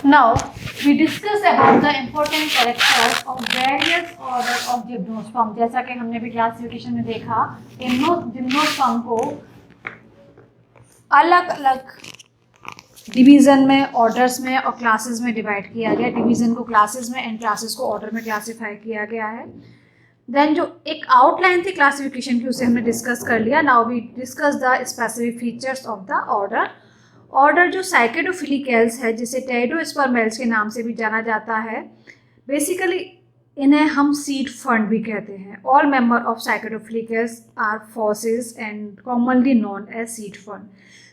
Now we discuss about the important characters of various order of gymnosperm. जैसा कि हमने भी क्लासिफिकेशन में देखा, जिम्नोस्पर्म को अलग अलग डिवीज़न में, ऑर्डर्स में और क्लासेस में डिवाइड किया गया। डिवीज़न को क्लासेस में एंड क्लासेस को ऑर्डर में क्लासीफाई किया गया है। देन जो एक आउटलाइन थी क्लासिफिकेशन की उसे हमने डिस्कस कर लिया। Now we discuss the specific features of the order. Order जो साइकेडोफिलिकल्स है, जिसे टेरिडोस्पर्मेल्स के नाम से भी जाना जाता है, बेसिकली इन्हें हम सीड फंड भी कहते हैं। All member of Cycadofilicales are fossils and commonly known as seed फंड।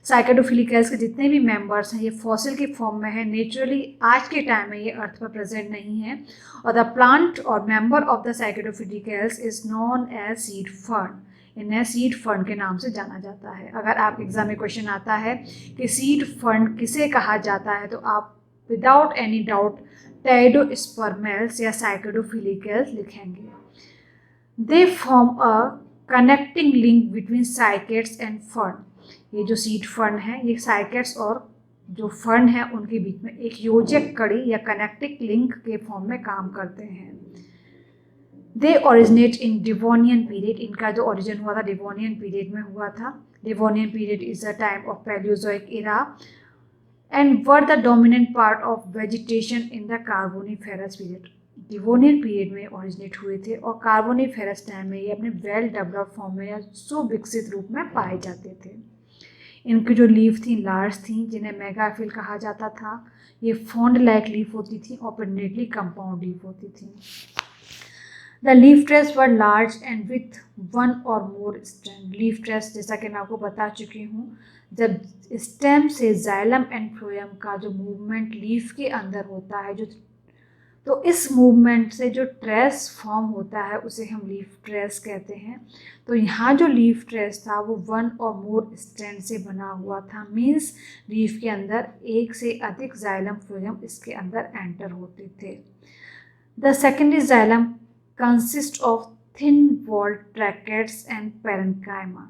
साइकेडोफिलिकल्स के जितने भी मेंबर्स हैं ये फॉसिल की फॉर्म में है। नेचुरली आज के टाइम में ये अर्थ पर प्रेजेंट नहीं है। और द प्लांट और member of the Cycadofilicales is known as seed फंड। इन्हें सीड फंड के नाम से जाना जाता है। अगर आप एग्जाम में क्वेश्चन आता है कि सीड फंड किसे कहा जाता है, तो आप विदाउट एनी डाउट टेरिडोस्पर्मेल्स या साइकेडोफिलिकल्स लिखेंगे। They form a connecting link between साइकेट्स end fund. ये जो सीड फंड है ये साइकेट्स और जो फंड है उनके बीच में एक योजक कड़ी या कनेक्टिंग लिंक के फॉर्म में काम करते हैं। They originate in Devonian period. इनका जो ओरिजिन हुआ था डिवोनियन पीरियड में हुआ था। Devonian period is a time of Palaeozoic era and were the dominant part of vegetation in the Carboniferous period. Devonian period में ओरिजिनेट हुए थे और कार्बोनिफेरस टाइम में ये अपने वेल डेवलप्ड फॉर्म में या सुविकसित रूप में पाए जाते थे। इनकी जो लीफ थी लार्ज थी, जिन्हें मेगाफिल कहा जाता था। ये फॉन्ड लाइक लीफ होती थी और प्रेगनेंटली कंपाउंड लीफ होती थी। The leaf trace were large and with one और मोर स्टेम। लीफ ट्रेस जैसा कि मैं आपको बता चुकी हूँ, जब स्टेम से जाइलम एंड फ्लोएम का जो मूवमेंट लीफ के अंदर होता है, तो इस मूवमेंट से जो ट्रेस फॉर्म होता है उसे हम लीफ ट्रेस कहते हैं। तो यहाँ जो लीफ ट्रेस था वो वन और मोर स्ट्रैंड से बना हुआ था। मीन्स लीफ के अंदर एक से अधिक जाइलम फ्लोएम इसके अंदर एंटर होते थे। The secondary xylem consist of thin walled tracheids and parenchyma.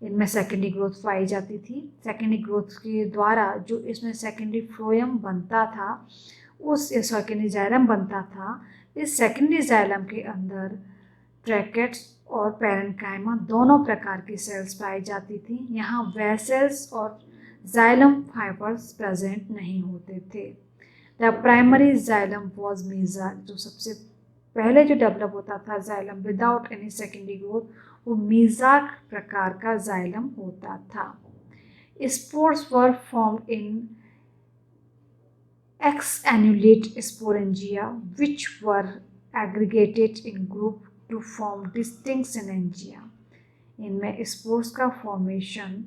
इनमें सेकेंडरी ग्रोथ पाई जाती थी। सेकेंडरी ग्रोथ के द्वारा जो इसमें सेकेंडरी फ्लोएम बनता था, उस सेकेंडरी जाइलम बनता था। इस सेकेंडरी जाइलम के अंदर ट्रैकेट्स और पैरेन्काइमा दोनों प्रकार की सेल्स पाई जाती थी। यहाँ वेसल्स और जाइलम फाइबर्स प्रेजेंट नहीं होते थे। The primary xylem was MISA. जो सबसे पहले जो डेवलप होता था xylem without any secondary growth, वो मीजाक प्रकार का जाइलम होता था। Spores were formed in ex-annulate sporangia which were aggregated in group to form distinct synangia। इनमें स्पोर्स का फॉर्मेशन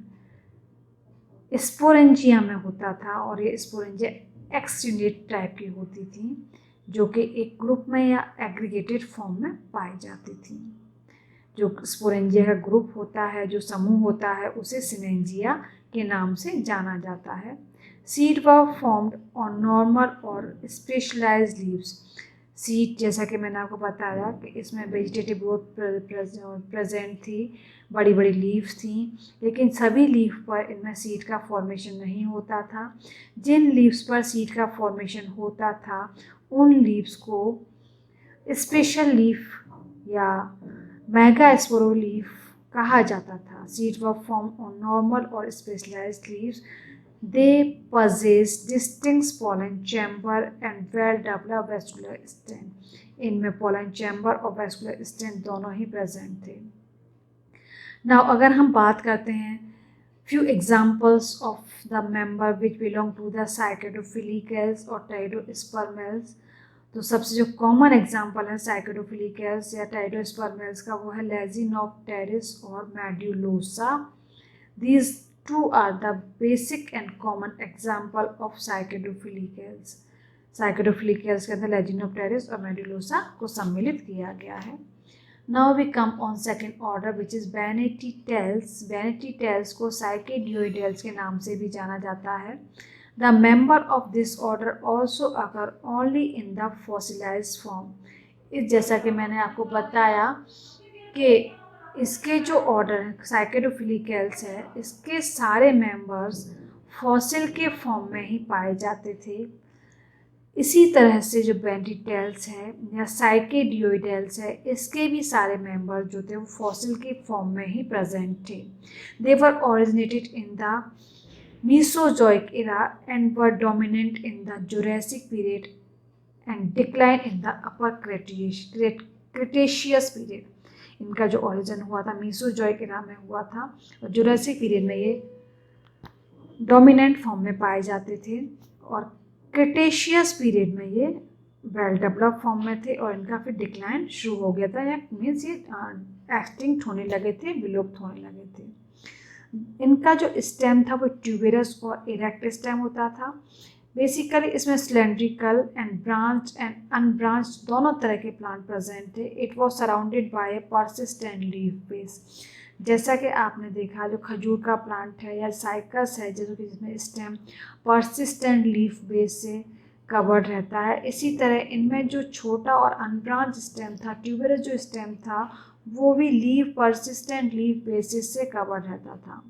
स्पोरेंजिया में होता था और ये स्पोरेंजिया एक्सयूनेट टाइप की होती थी, जो कि एक ग्रुप में या एग्रीगेटेड फॉर्म में पाई जाती थी। जो स्पोरेंजिया का ग्रुप होता है, जो समूह होता है, उसे सिनेंजिया के नाम से जाना जाता है। Seed were formed on normal और स्पेशलाइज्ड लीव्स। सीड जैसा कि मैंने आपको बताया कि इसमें वेजिटेटिव ग्रोथ प्रेजेंट थी, बड़ी बड़ी लीव्स थी, लेकिन सभी लीफ पर इनमें सीड का फॉर्मेशन नहीं होता था। जिन लीव्स पर सीड का फॉर्मेशन होता था उन लीव्स को स्पेशल लीफ या मेगास्पोरो लीफ कहा जाता था। Seed were formed on normal और specialised leaves. They possess distinct pollen chamber and well-developed vascular stem। इनमें pollen chamber और vascular stem दोनों ही present थे। Now अगर हम बात करते हैं few examples of the member which belong to the Psychedophilicales और Pteridospermales, तो सबसे जो कॉमन एग्जाम्पल है साइकेडोफिलिकल्स या टाइडोस्पर्मेल्स का वो है लेजिनोप्टेरिस और मेड्यूलोसा। These two are the basic and common example of Psychedophilicales। Psychedophilicales के अंदर लेजिनोप्टेरिस और मेडुलोसा को सम्मिलित किया गया है। Now we come on second order which is Banetitales। Banetitales को Psychedioidales के नाम से भी जाना जाता है। The member of this order also occur only in the fossilized form। इस जैसा कि मैंने आपको बताया कि इसके जो ऑर्डर साइकेडोफिलिकल्स है, इसके सारे मेंबर्स फॉसिल के फॉर्म में ही पाए जाते थे। इसी तरह से जो बेंटिटेल्स है या साइकेडियोइडेल्स है, इसके भी सारे मेंबर जो थे वो फॉसिल के फॉर्म में ही प्रेजेंट थे। They were originated in the Mesozoic era and were dominant in the Jurassic period and decline in the upper Cretaceous period. इनका जो ओरिजिन हुआ था मीसोजॉइक एरा में हुआ था और जुरासिक पीरियड में ये डोमिनेंट फॉर्म में पाए जाते थे और क्रिटेशियस पीरियड में ये वेल डेवलप फॉर्म में थे और इनका फिर डिक्लाइन शुरू हो गया था या मीन्स ये एक्सटिंक्ट होने लगे थे, विलुप्त होने लगे थे। इनका जो स्टेम था वो ट्यूबेरस और इरेक्ट स्टेम होता था। बेसिकली इसमें cylindrical and branch and unbranch दोनों तरह के प्लांट प्रेजेंट थे। It was surrounded by A persistent leaf base. जैसा कि आपने देखा जो खजूर का प्लांट है या साइकस है जिसमें स्टेम परसिस्टेंट लीफ बेस से कवर्ड रहता है, इसी तरह इनमें जो छोटा और अनब्रांच स्टेम था, ट्यूबेरस जो स्टेम था, वो भी लीफ परसिस्टेंट लीफ बेसिस से कवर रहता था।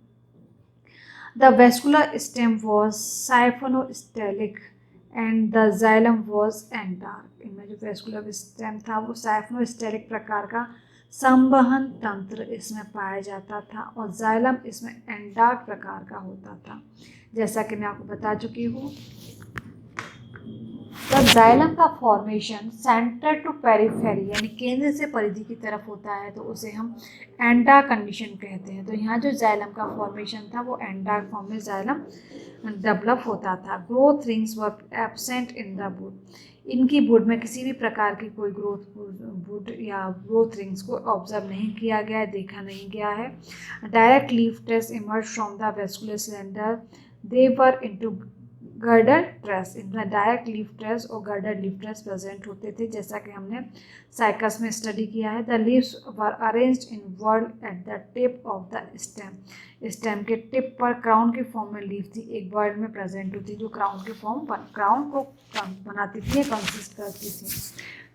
The vascular stem was siphonostelic and the xylem was endarch. इनमें जो वेस्कुलर स्टेम था वो साइफोनोस्टेलिक प्रकार का संवहन तंत्र इसमें पाया जाता था और जाइलम इसमें एंडार्क प्रकार का होता था। जैसा कि मैं आपको बता चुकी हूँ, जब जाइलम का फॉर्मेशन सेंटर टू पेरिफेरी यानी केंद्र से परिधि की तरफ होता है तो उसे हम एंडार्क कंडीशन कहते हैं। तो यहाँ जो जाइलम का फॉर्मेशन था वो एंडार्क फॉर्म में जाइलम डेवलप होता था। Growth rings were absent in the wood. इनकी वुड में किसी भी प्रकार की कोई वुड या ग्रोथ रिंग्स को ऑब्जर्व नहीं किया गया है, देखा नहीं गया है। Direct leaf trace emerge from the vascular cylinder. They were into girder trace. इनमें डायरेक्ट लीफ ट्रेस और गर्डर लीफ ट्रेस प्रेजेंट होते थे, जैसा कि हमने साइकस में स्टडी किया है। The leaves were arranged in word at the tip of the stem. Stem के टिप पर क्राउन की फॉर्म में लीफ थी, एक वर्ड में प्रेजेंट होती जो क्राउन की फॉर्म पर क्राउन को बनाती थी, कंसिस्ट करती थी।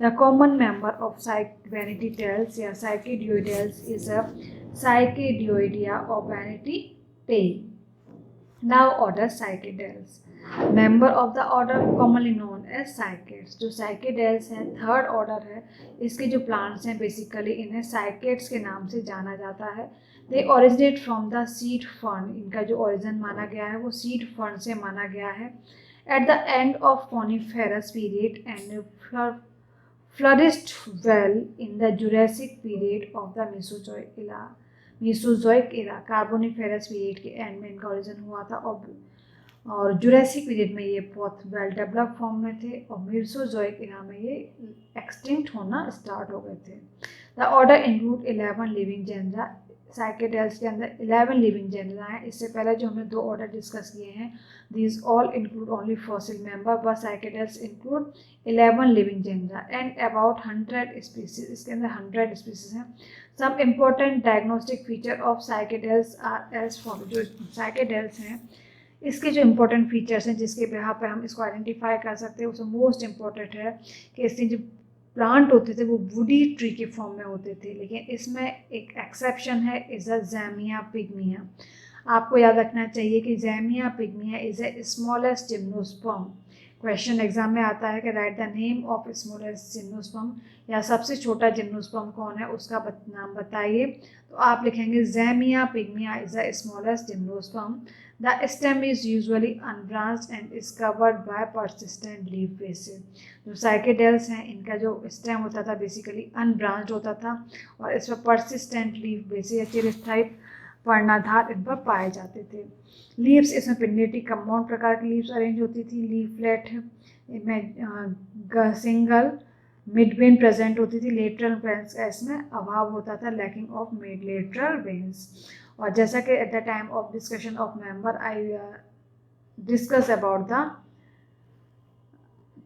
The common member of Bennettitales या साइकेडियोइडेल्स इज अ साइकेडियोइडिया और Bennettitales. Now order Psychedels. Member of the order commonly known as Psychads. जो Psychedels है थर्ड ऑर्डर है। इसके जो प्लांट्स हैं बेसिकली इन्हें Psychads के नाम से जाना जाता है। They originate from the seed fern. इनका जो ओरिजिन माना गया है वो सीड फर्न से माना गया है। At the end of Coniferous period and flourished well in the Jurassic period of the Mesozoic era. Carboniferous period के एंड में इनका ओरिजिन हुआ था और जुरासिक पीरियड में ये बहुत वेल डेवलप फॉर्म में थे और मीसोजोइक एरा में ये एक्सटिंक्ट होना स्टार्ट हो गए थे। The order include 11 living genera. Cycadales के अंदर 11 लिविंग जेनरा हैं। इससे पहले जो हमने 2 ऑर्डर डिस्कस किए हैं, these all include only fossil member, but Cycadales include 11 living genera and about 100 species. इसके अंदर 100 स्पीसीज हैं। Some important diagnostic feature of psychedels are as follows। जो psychedels हैं इसके जो important features हैं जिसके बिहार पे हम इसको आइडेंटिफाई कर सकते हैं, उसमें मोस्ट इम्पॉर्टेंट है कि इसके जो प्लांट होते थे वो वुडी ट्री के फॉर्म में होते थे, लेकिन इसमें एक एक्सेप्शन है, इज अ ज़ैमिया पिग्मिया। आपको याद रखना चाहिए कि Zamia pygmaea is a smallest gymnosperm. Question exam में आता है कि write the name of smallest gymnosperm, या सबसे छोटा जिम्नोस्पर्म कौन है उसका नाम बताइए। तो आप लिखेंगे Zamia pygmaea is the smallest gymnosperm. The stem is usually unbranched and is covered by persistent leaf basis. जो साइकेडेल्स हैं इनका जो स्टेम होता था बेसिकली अनब्रांच्ड होता था और इस पर पर्सिस्टेंट लीफ बेसिस या चिरस्थायी पर्णाधार इन पर पाए जाते थे। लीव्स इसमें पिन्नेटिक कंपाउंड प्रकार की लीव्स अरेंज होती थी। लीफलेट में सिंगल मिडवेन प्रेजेंट होती थी। लेटरल वेन्स का इसमें अभाव होता था, lacking of mid lateral veins. और जैसा कि at the time of discussion of member I discuss about the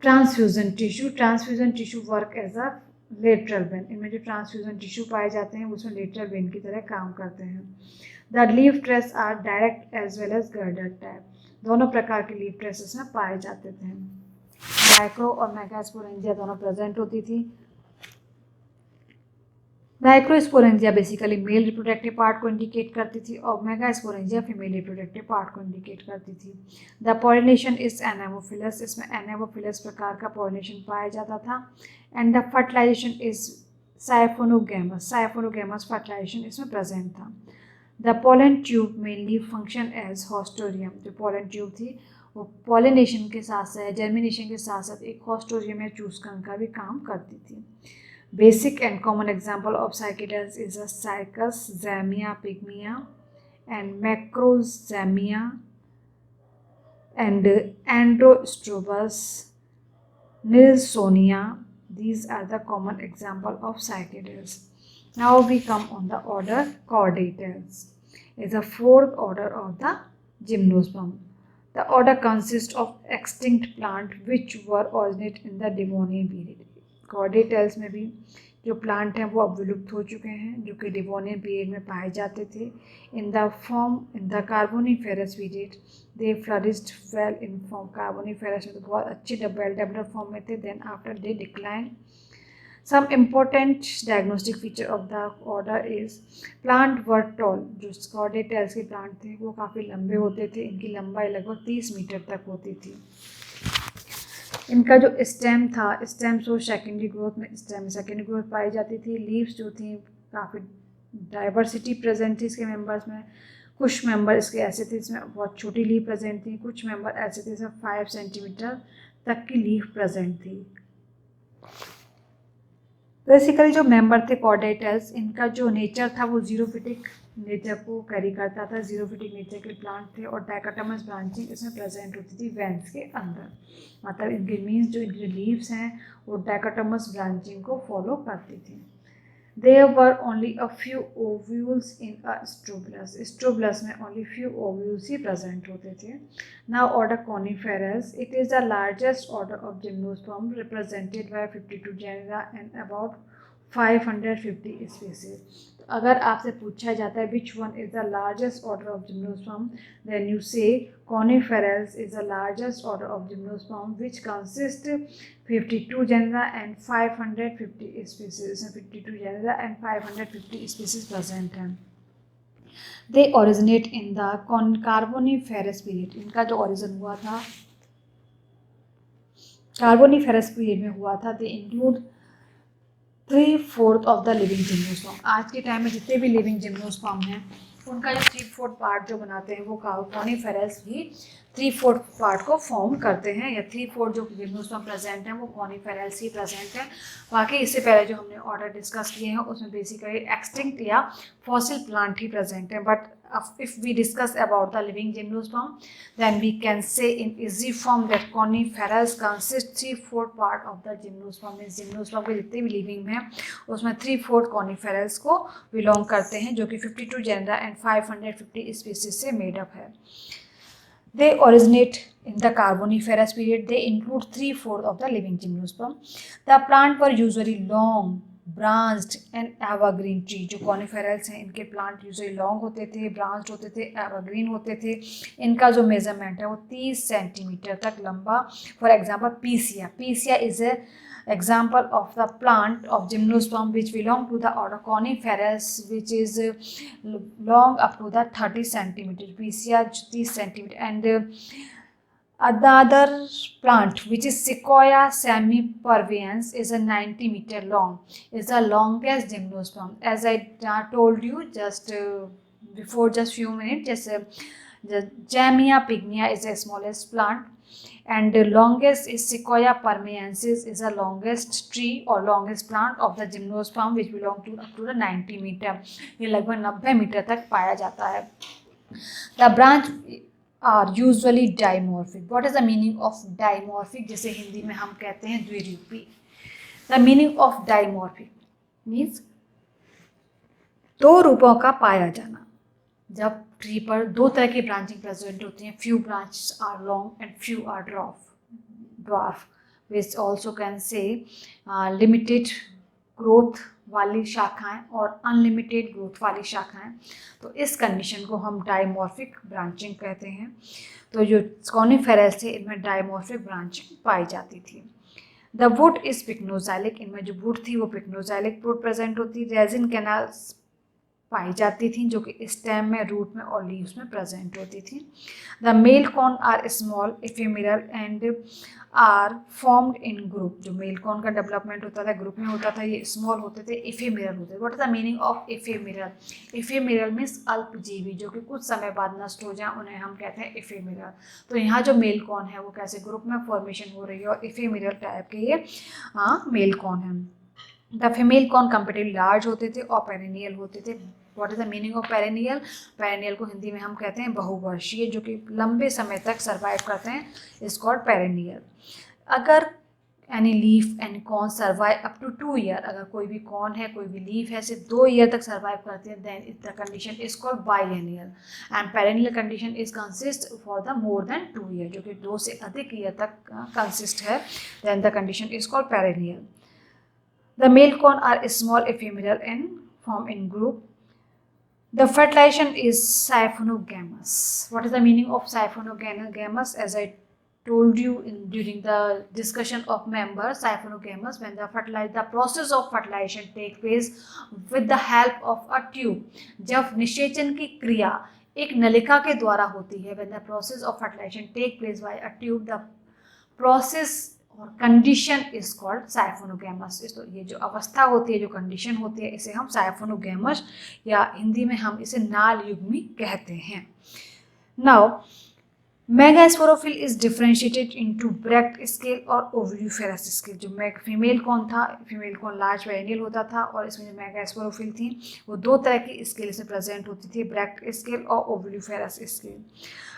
transfusion tissue. Transfusion tissue work as a lateral vein. इनमें जो ट्रांसफ्यूजन टिश्यू पाए जाते हैं उसमें लेटरल वेन की तरह काम करते हैं। The leaf trace are direct as well as girdle type. दोनों प्रकार के लीफ ट्रेसेस में पाए जाते थे। माइक्रो और मेगास्पोरेंजिया दोनों प्रेजेंट होती थी। Microsporangia basically male reproductive part को इंडिकेट करती थी और मेगास्पोरेंजिया फीमेल रिप्रोडक्टिव पार्ट को इंडिकेट करती थी। द पॉलिनेशन इज एनेमोफिलस, इसमें एनेमोफिलस प्रकार का पॉलिनेशन पाया जाता था। And the fertilisation is siphonogamous, siphonogamous fertilisation इसमें प्रेजेंट था। The pollen tube mainly function as haustorium, जो पोलन ट्यूब थी वो पॉलिनेशन के साथ साथ जर्मिनेशन के साथ साथ एक हॉस्टोरियम या चूसकन का भी काम करती थी। Basic and common example of Psychedels is a Psychus, Zamia pygmea, and Macrozamia, and Androstrobus, Nilsonia. These are the common example of Psychedels. Now we come on the order Chordateles. Is the fourth order of the Gymnosperm. The order consists of extinct plant which were originate in the Devonian period. कॉर्डेटेल्स में भी जो plant हैं वो अब विलुप्त हो चुके हैं, जो कि डिवोनियन पीरियड में पाए जाते थे। In the Carboniferous period they flourished well in form, Carboniferous में तो बहुत अच्छे वेल डेवलप्ड फॉर्म में थे। Then after they decline. Some important diagnostic feature of the order is plant were tall, जो कॉर्डेटेल्स के प्लांट थे वो काफ़ी लंबे होते थे, इनकी लंबाई लगभग 30 मीटर तक होती थी। इनका जो स्टेम था, स्टेम सो सेकेंडरी ग्रोथ में स्टेम सेकेंडरी ग्रोथ पाई जाती थी। लीव्स जो थी काफ़ी डाइवर्सिटी प्रेजेंट थी इसके मेंबर्स में। कुछ मेंबर इसके ऐसे थे इसमें बहुत छोटी लीव प्रेजेंट थी, कुछ मेंबर ऐसे थे इसमें 5 सेंटीमीटर तक की लीव प्रेजेंट थी। बेसिकली जो मेंबर थे कॉर्डेटेल्स, इनका जो नेचर था वो जीरोफिटिक नेचर को कैरी करता था, जीरोफिटिक नेचर के प्लांट थे और डाइकोटोमस ब्रांचिंग इसमें प्रेजेंट होती थी वेन्स के अंदर। मतलब इनके मीन्स जो इनके लीव्स हैं वो डाइकोटोमस ब्रांचिंग को फॉलो करती थी। There were only a few ovules in a strobilus. Strobilus में only few ovules ही present होते थे। Now order Coniferous. It is the largest order of Gymnosperm represented by 52 genera and about 550 species. तो अगर आपसे पूछा जाता है which one is the largest order of Gymnosperm, then you say Coniferous is the largest order of Gymnosperm which consists 52 genera and 550 species. 52 genera and 550 species present हैं. They originate in the Carboniferous period. इनका जो origin हुआ था Carboniferous period में हुआ था. They include 3/4 of the living gymnosperm. आज के टाइम में जितने भी लिविंग जिम्नोस्पर्म हैं उनका जो 3/4 पार्ट जो बनाते हैं वो कॉनिफेरस भी 3/4 पार्ट को फॉर्म करते हैं, या 3/4 जो जिम्नोस्पर्म प्रेजेंट हैं वो कॉनिफेरस ही प्रेजेंट है। बाकी इससे पहले जो हमने ऑर्डर डिस्कस किए हैं उसमें बेसिकली एक्सटिंक्ट या फॉसिल प्लांट ही प्रेजेंट है। But if we discuss about the living gymnosperm, then we can say in easy form that coniferous consists 3/4 part of the gymnosperm. इस जिम्नोस्पर्म के जितने भी लिविंग हैं उसमें 3/4 कॉनिफेरस को बिलोंग करते हैं, जो कि 52 जेनरा एंड 550 स्पीसीज से मेड अप है। They originate in the Carboniferous period. They include 3/4 of the living gymnosperm. The plant were usually long, branched and evergreen tree. जो कॉनिफेरल्स हैं इनके प्लांट यूजुअली लॉन्ग होते थे, ब्रांच्ड होते थे, एवरग्रीन होते थे। इनका जो मेजरमेंट है वो 30 सेंटीमीटर तक लंबा। For example Picea, Picea is a example of the plant of gymnosperm which belong to the order coniferous, which is long up to the 30 centimeter. Pisia 30 centimeter, and the other plant which is Sequoia sempervirens is a 90 meter long, is the longest gymnosperm. As I told you just before just few minutes, the Jamia pygmea is the smallest plant, and the longest is Sequoia parmeniensis is the longest tree or longest plant of the gymnosperm which belong to up to the 90 meter. ये लगभग 90 metre तक पाया जाता है। The branch are usually dimorphic. What is the meaning of dimorphic? जिसे हिंदी में हम कहते हैं द्विरूपी। The meaning of dimorphic means दो रूपों का पाया जाना। जब ट्री पर दो तरह की ब्रांचिंग प्रेजेंट होती हैं, few branches are long and few are dwarf, which also can say limited growth वाली शाखाएं और अनलिमिटेड ग्रोथ वाली शाखाएं, तो इस कंडीशन को हम डायमॉर्फिक ब्रांचिंग कहते हैं। तो जो कॉनिफेरस थे इनमें डायमॉर्फिक ब्रांचिंग पाई जाती थी। द वुड इज पिक्नोजाइलिक, इनमें जो वुड थी वो पिक्नोजाइलिक वुड प्रेजेंट होती, रेजिन कैनाल्स पाई जाती थी जो कि स्टेम में, रूट में और लीव्स में प्रेजेंट होती थी। The male cone are small ephemeral and are formed in group, जो मेल कॉर्न का डेवलपमेंट होता था ग्रुप में होता था, ये स्मॉल होते थे, इफेमेरल होते थे। What is the meaning of ephemeral? Ephemeral means अल्पजीवी, जो कि कुछ समय बाद नष्ट हो जाए, उन्हें हम कहते हैं इफेमेरल। तो यहाँ जो मेल कॉर्न है वो कैसे ग्रुप में फॉर्मेशन हो रही है और इफेमेरल टाइप के ये मेल कॉर्न है। The female corn comparatively large होते थे और पेरेनियल होते थे। What is the meaning of perennial? Perennial को हिंदी में हम कहते हैं बहुवर्षीय, जो कि लंबे समय तक सर्वाइव करते हैं, इज कॉल्ड पेरेनियल। अगर any leaf and corn survive up to 2 year, अगर कोई भी कॉर्न है, कोई भी लीफ है, सिर्फ 2 ईयर तक सर्वाइव करते हैं, then the condition is called biennial. And perennial condition is consist for the more than 2 year, जो कि 2 से अधिक ईयर तक कंसिस्ट है, then the condition is called perennial. The male corn are small ephemeral and form in group. The fertilization is siphonogamous. What is the meaning of siphonogamous? As I told you during the discussion of members, siphonogamous, when the process of fertilization take place with the help of a tube. जब निषेचन की क्रिया एक नलिका के द्वारा होती है, when the process of fertilization take place by a tube, the process और कंडीशन इज कॉल्ड साइफोनोगैमस। तो ये जो अवस्था होती है, जो कंडीशन होती है, इसे हम साइफोनोगैमस या हिंदी में हम इसे नाल युग्मी कहते हैं। Now megasporophyll is differentiated into bract scale और ओविडिफेरस स्केल। जो फीमेल कौन था, फीमेल कौन लार्ज पेरेनियल होता था, और इसमें जो मेगास्पोरोफिल थी वो 2 तरह की स्केल से प्रेजेंट होती थी, ब्रैक्ट स्केल और ओविडिफेरस scale.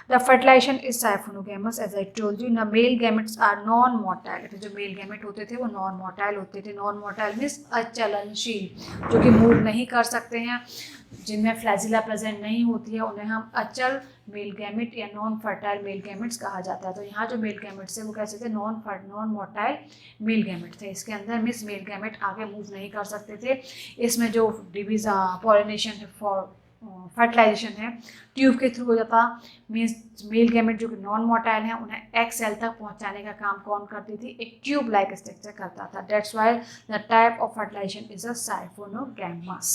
The fertilization is siphonogamous, as I told you. The male gametes are non-motile. जो मेल गैमेट होते थे वो नॉन मोटाइल होते थे। नॉन मोटाइल मीन्स अचलनशील, जो कि मूव नहीं कर सकते हैं, जिनमें फ्लैजिला प्रेजेंट नहीं होती है, उन्हें हम अचल मेल गैमेट या नॉन फर्टाइल मेल गैमेट्स कहा जाता है। तो यहाँ जो मेल गैमेट्स है वो कैसे थे? नॉन मोटाइल मेल गैमेट थे। इसके अंदर मिस मेल गैमेट आगे मूव नहीं कर सकते थे। इसमें जो पॉलिनेशन है फॉर फर्टिलाइजेशन है ट्यूब के थ्रू हो जाता। मीन्स मेल गैमेट जो कि नॉन मोटाइल हैं उन्हें एक्स सेल तक पहुंचाने का काम कौन करती थी? एक ट्यूब लाइक स्ट्रक्चर करता था। That's why the type of fertilisation is a साइफोनोगैमस।